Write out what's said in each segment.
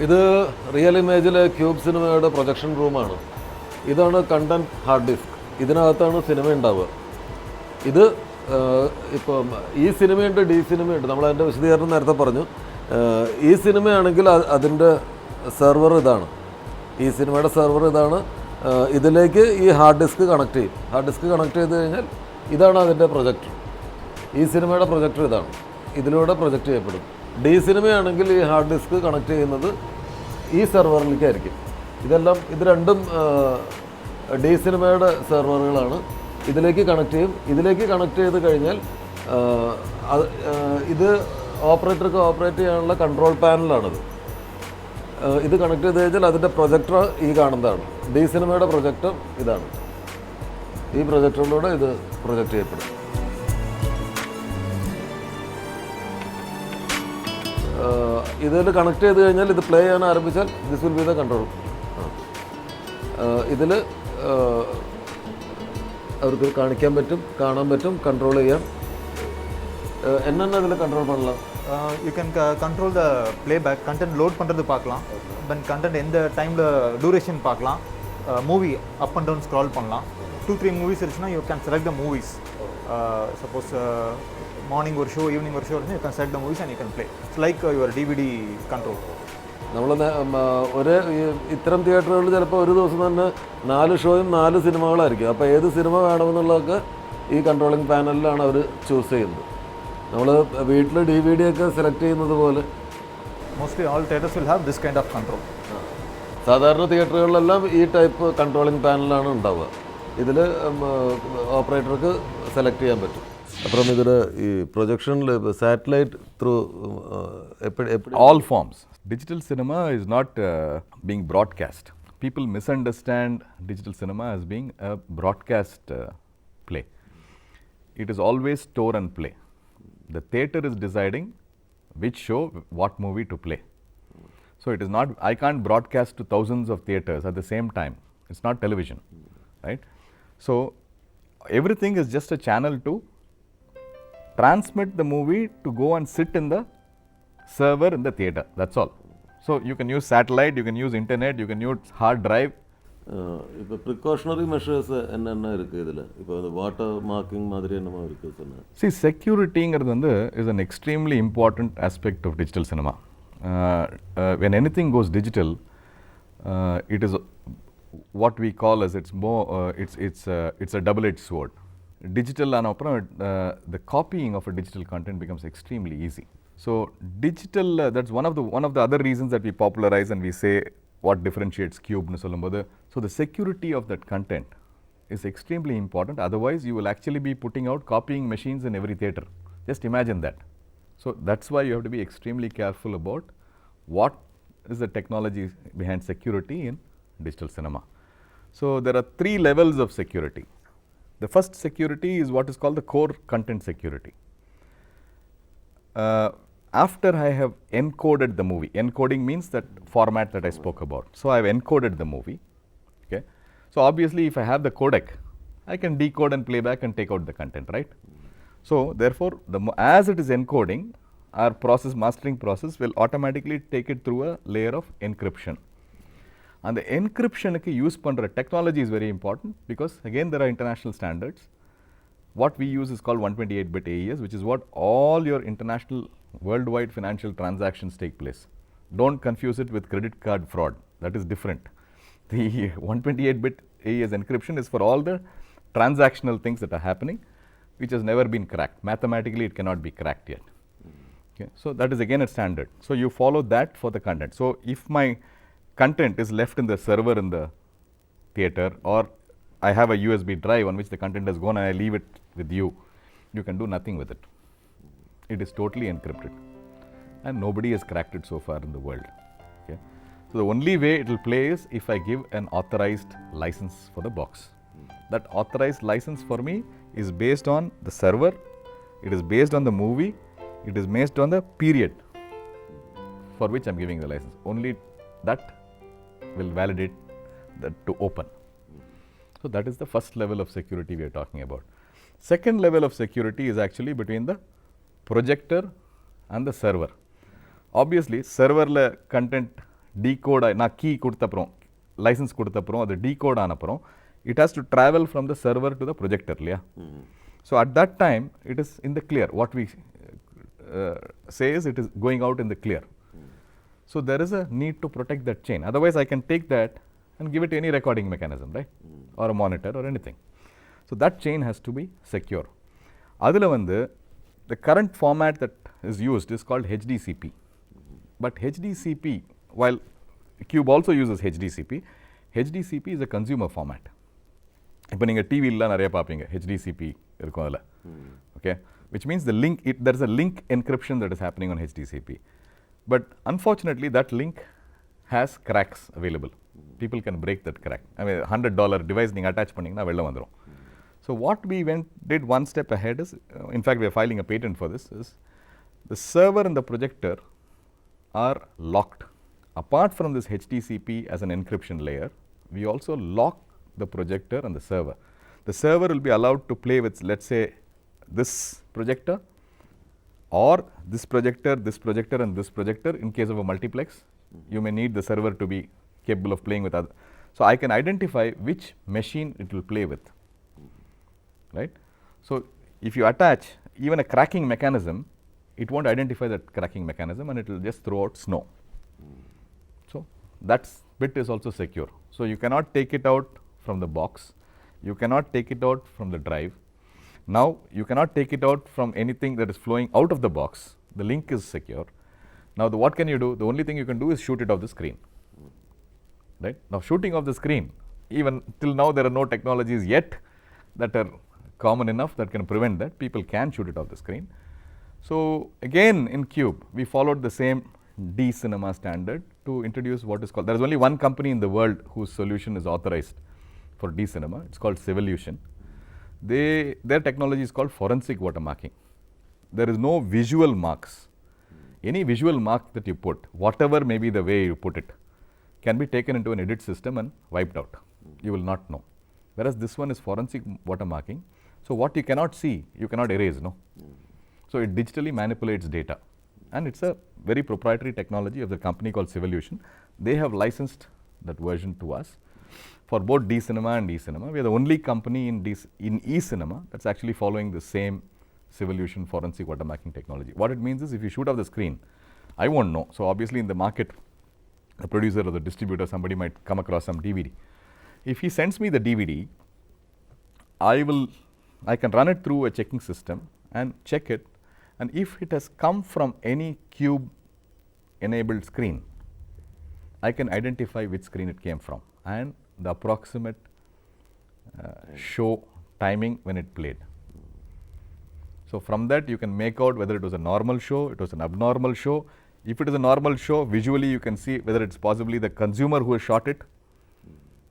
ഇത് real ഇമേജിലെ cube സിനിമയുടെ projection റൂമാണ്. ഇതാണ് കണ്ടന്റ് ഹാർഡ് ഡിസ്ക്. ഇതിനകത്താണ് സിനിമ ഉണ്ടാവുക. ഇത് ഇപ്പോൾ ഈ സിനിമയുണ്ട്, ഡി സിനിമയുണ്ട്. നമ്മളതിൻ്റെ വിശദീകരണം നേരത്തെ പറഞ്ഞു. ഈ സിനിമയാണെങ്കിൽ അതിൻ്റെ സെർവർ ഇതാണ്. ഈ സിനിമയുടെ സെർവർ ഇതാണ്. ഇതിലേക്ക് ഈ ഹാർഡ് ഡിസ്ക് കണക്ട് ചെയ്യും. ഹാർഡ് ഡിസ്ക് കണക്ട് ചെയ്ത് കഴിഞ്ഞാൽ ഇതാണ് അതിൻ്റെ പ്രൊജക്ടർ. ഈ സിനിമയുടെ പ്രൊജക്ടർ ഇതാണ്. ഇതിലൂടെ പ്രൊജക്റ്റ് ചെയ്യപ്പെടും. ഡി സിനിമയാണെങ്കിൽ ഈ ഹാർഡ് ഡിസ്ക് കണക്ട് ചെയ്യുന്നത് ഈ സെർവറിലേക്കായിരിക്കും. ഇത് രണ്ടും ഡി സിനിമയുടെ സെർവറുകളാണ്. ഇതിലേക്ക് കണക്ട് ചെയ്യും. ഇതിലേക്ക് കണക്ട് ചെയ്ത് കഴിഞ്ഞാൽ ഇത് ഓപ്പറേറ്റർക്ക് ഓപ്പറേറ്റ് ചെയ്യാനുള്ള കൺട്രോൾ പാനലാണിത്. ഇത് കണക്ട് ചെയ്ത് കഴിഞ്ഞാൽ അതിൻ്റെ പ്രൊജക്ടർ ഈ കാണുന്നതാണ്. ഡി സിനിമയുടെ പ്രൊജക്ടർ ഇതാണ്. ഈ പ്രൊജക്ടറിലൂടെ ഇത് പ്രൊജക്റ്റ് ചെയ്യപ്പെടും. ഇതിൽ കണക്ട് ചെയ്ത് കഴിഞ്ഞാൽ ഇത് പ്ലേ ചെയ്യാൻ ആരംഭിച്ചാൽ this will be the control. ഇതിൽ അവർക്ക് കാണിക്കാൻ പറ്റും, കാണാൻ പറ്റും, കൺട്രോൾ ചെയ്യാം. என்னென்ன இதில் கண்ட்ரோல் பண்ணலாம்? You can control the playback. Content load பண்ணுறது பார்க்கலாம். தென் கண்டென்ட் எந்த டைமில் டூரேஷன் பார்க்கலாம். Movie up and down scroll பண்ணலாம். 2-3 மூவிஸ் இருந்துச்சுன்னா you can select the movies. Suppose morning ஒரு ஷோ, ஈவினிங் ஒரு ஷோ இருந்துச்சு, you can select the movies and you can play. It's like your DVD control. നമ്മൾ ഇത്തരം തിയേറ്ററുകളിൽ ചിലപ്പോൾ ഒരു ദിവസം തന്നെ 4 ഷോയും 4 സിനിമകളായിരിക്കും. അപ്പോൾ ഏത് സിനിമ വേണമെന്നുള്ളതൊക്കെ ഈ കൺട്രോളിംഗ് പാനലിലാണ് അവർ ചൂസ് ചെയ്യുന്നത്. നമ്മൾ വീട്ടിൽ DVD ഒക്കെ സെലക്ട് ചെയ്യുന്നത് പോലെ mostly all theatres will have this kind of control. സാധാരണ തിയേറ്ററുകളിലെല്ലാം ഈ ടൈപ്പ് കൺട്രോളിംഗ് പാനലാണ് ഉണ്ടാവുക. ഇതിൽ ഓപ്പറേറ്റർക്ക് സെലക്ട് ചെയ്യാൻ പറ്റും. അப்புறம் ഇതിൽ ഈ പ്രൊജക്ഷനിൽ satellite through all forms. Digital cinema is not being broadcast. People misunderstand digital cinema as being a broadcast play. It is always store and play. The theatre is deciding which show, what movie to play. So it is not, I can't broadcast to thousands of theatres at the same time. It's not television, right? So everything is just a channel to transmit the movie to go and sit in the server in the theatre. That's all. So you can use satellite, you can use internet, you can use hard drive. இப்போ precautionary measures என்னென்ன இருக்குது இதில்? இப்போ water marking மாதிரி என்னமா இருக்குது சொன்னால்? See, securityங்கிறது வந்து is an extremely important aspect of digital cinema. When anything goes digital, it is what we call as it's more it's a double-edged sword. Digital ஆன அப்புறம் the copying of a digital content becomes extremely easy. So digital, that's one of the other reasons that we popularize and we say what differentiates cube nu sollumbodhu. So the security of that content is extremely important. Otherwise you will actually be putting out copying machines in every theatre. Just imagine that. So that's why you have to be extremely careful about what is the technology behind security in digital cinema. So there are 3 levels of security. The first security is what is called the core content security. After I have encoded the movie, encoding means that format that I spoke about. So I have encoded the movie. Okay. So obviously if I have the codec, I can decode and play back and take out the content, right? So therefore, as it is encoding, our mastering process will automatically take it through a layer of encryption. And the encryption use பண்ற technology is very important because again there are international standards. What we use is called 128-bit AES, which is what all your international worldwide financial transactions take place. Don't confuse it with credit card fraud. That is different. The 128-bit AES encryption is for all the transactional things that are happening, which has never been cracked. Mathematically, it cannot be cracked yet. Okay. So that is again a standard. So you follow that for the content. So if my content is left in the server in the theatre, or I have a USB drive on which the content has gone and I leave it with you, you can do nothing with it. It is totally encrypted and nobody has cracked it so far in the world. Okay. So the only way it will play is if I give an authorized license for the box. That authorized license for me is based on the server, it is based on the movie, it is based on the period for which I am giving the license. Only that will validate that to open. So that is the first level of security we are talking about. Second level of security is actually between the projector and the server. Obviously server content decode, நான் key கொடுத்தப்புறம் license கொடுத்தப்புறம் அது decode ஆனப்புறம் it has to travel from the server to the projector இல்லையா. So at that time it is in the clear. What we say is it is going out in the clear. So there is a need to protect that chain. Otherwise I can take that and give it any recording mechanism, right? Or a monitor or anything. So that chain has to be secure. அதில் வந்து the current format that is used is called HDCP. But HDCP, while Cube also uses HDCP, HDCP is a consumer format. இப்போ நீங்கள் டிவிலாம் நிறைய பார்ப்பீங்க HDCP இருக்கும் அதில். Okay, which means the link, there is a link encryption that is happening on HDCP. But unfortunately that link has cracks available. People can break that crack. I mean $100 device நீங்கள் attach பண்ணிங்கன்னா வெளில வந்துடும். So what we did one step ahead is, in fact we are filing a patent for this, is the server and the projector are locked. Apart from this HDCP as an encryption layer, we also lock the projector and the server. The server will be allowed to play with, let's say, this projector or this projector and this projector in case of a multiplex. You may need the server to be capable of playing with other. So I can identify which machine it will play with, right? So if you attach even a cracking mechanism, it won't identify that cracking mechanism and it will just throw out snow. So that bit is also secure. So you cannot take it out from the box, you cannot take it out from the drive. Now you cannot take it out from anything that is flowing out of the box. The link is secure. Now what can you do? The only thing you can do is shoot it off the screen, right? Now shooting off the screen, even till now there are no technologies yet that are common enough that can prevent that. People can shoot it off the screen. So again in Cube we followed the same D cinema standard to introduce what is called, there is only one company in the world whose solution is authorized for D cinema. It's called Cinevolution. Their technology is called forensic watermarking. There is no visual marks. Any visual mark that you put, whatever may be the way you put it, can be taken into an edit system and wiped out. You will not know. Whereas this one is forensic watermarking. So what you cannot see, you cannot erase, no? So it digitally manipulates data. And it's a very proprietary technology of the company called Cinevolution. They have licensed that version to us for both D cinema and E cinema. We are the only company in E cinema that's actually following the same Cinevolution forensic watermarking technology. What it means is if you shoot off the screen, I won't know. So obviously in the market, the producer or the distributor, somebody might come across some DVD. If he sends me the DVD, I can run it through a checking system and check it, and if it has come from any Cube enabled screen, I can identify which screen it came from and the approximate show timing when it played. So from that you can make out whether it was a normal show, it was an abnormal show. If it is a normal show, visually you can see whether it's possibly the consumer who has shot it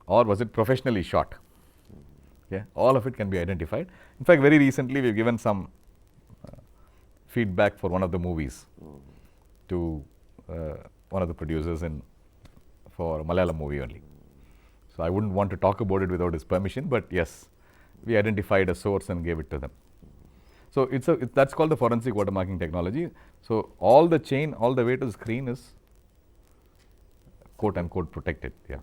or was it professionally shot. Yeah, all of it can be identified. In fact, very recently we've given some feedback for one of the movies to one of the producers for a Malayalam movie only. So I wouldn't want to talk about it without his permission, but yes, we identified a source and gave it to them. So that's called the forensic watermarking technology. So all the chain, all the way to the screen is quote unquote protected. Yeah.